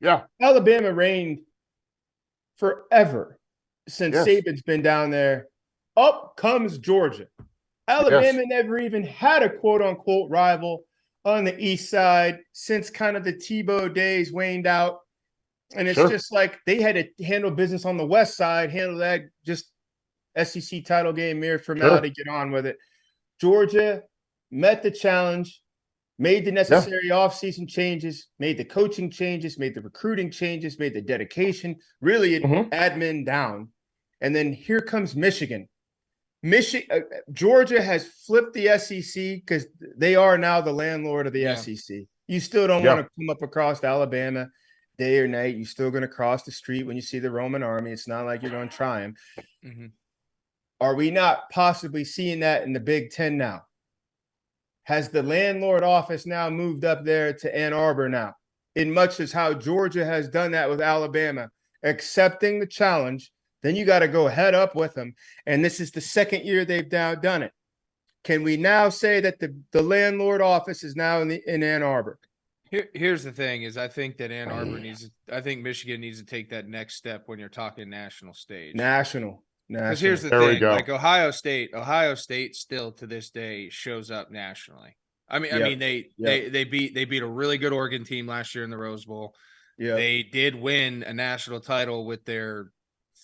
Yeah. Alabama reigned forever since Yes. Saban's been down there. Up comes Georgia. Yes. Alabama never even had a quote unquote rival on the east side since kind of the Tebow days waned out. And it's Sure. just like they had to handle business on the west side, handle that just SEC title game, mere formality, Sure. get on with it. Georgia met the challenge, made the Yeah. necessary offseason changes, made the coaching changes, made the recruiting changes, made the dedication, really admin down. And then here comes Michigan. Georgia has flipped the SEC because they are now the landlord of the Yeah. SEC. You still don't want to come up across Alabama day or night. You're still going to cross the street when you see the Roman army. It's not like you're going to try them. Mm-hmm. Are we not possibly seeing that in the Big Ten now? Has the landlord office now moved up there to Ann Arbor now? In much as how Georgia has done that with Alabama, accepting the challenge, then you got to go head up with them. And this is the second year they've now done it. Can we now say that the landlord office is now in Ann Arbor? Here's the thing: is I think that Ann Arbor I think Michigan needs to take that next step when you're talking national stage. National. Because here's the There we thing: go. like Ohio State still to this day shows up nationally. I mean, they beat a really good Oregon team last year in the Rose Bowl. Yep. They did win a national title with their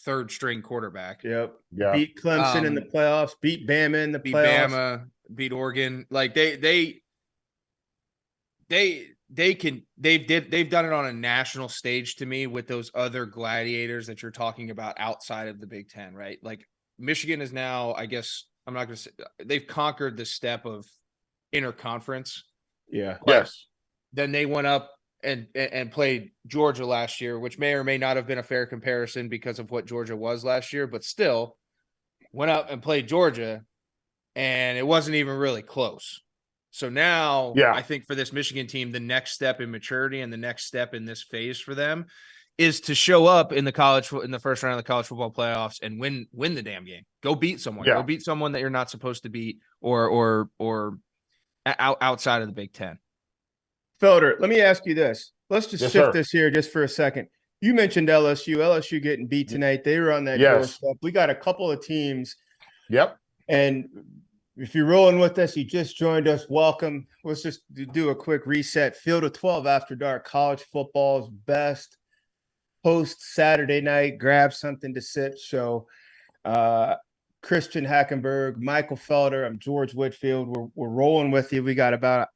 third string quarterback. Yep. Yeah. Beat Clemson in the playoffs. Beat Bama in the playoffs. Beat Oregon. Like they've done it on a national stage to me with those other gladiators that you're talking about outside of the Big Ten, right? Like Michigan is now, I guess I'm not going to say they've conquered the step of interconference. Yeah. Yes. Then they went up and played Georgia last year, which may or may not have been a fair comparison because of what Georgia was last year, but still went up and played Georgia and it wasn't even really close. So now I think for this Michigan team, the next step in maturity and the next step in this phase for them is to show up in the first round of the college football playoffs and win the damn game. Go beat someone. Go beat someone that you're not supposed to beat or outside of the Big Ten. Felder, let me ask you this. Let's just shift this here just for a second. You mentioned LSU. LSU getting beat tonight. They were on that doorstep. We got a couple of teams. Yep. And if you're rolling with us, you just joined us, welcome. Let's just do a quick reset. Field of 12 After Dark, college football's best post Saturday night, grab something to sit show. Christian Hackenberg, Michael Felder, I'm George Whitfield. We're rolling with you. We got about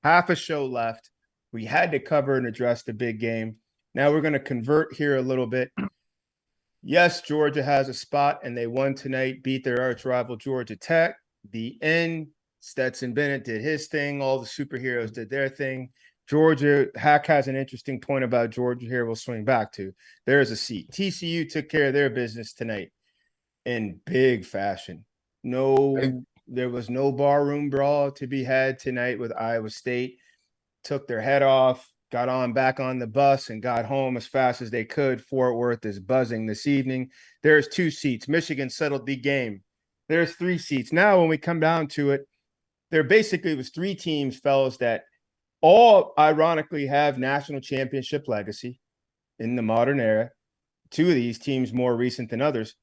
half a show left. We had to cover and address the big game. Now we're going to convert here a little bit. Yes, Georgia has a spot, and they won tonight, beat their arch rival Georgia Tech. The end, Stetson Bennett did his thing. All the superheroes did their thing. Georgia, Hack has an interesting point about Georgia here we'll swing back to. There's a seat. TCU took care of their business tonight in big fashion. There was no barroom brawl to be had tonight with Iowa State. Took their head off, got on back on the bus, and got home as fast as they could. Fort Worth is buzzing this evening. There's 2 seats. Michigan settled the game. There's 3 seats. Now, when we come down to it, there basically was 3 teams, fellas, that all ironically have national championship legacy in the modern era. 2 of these teams more recent than others.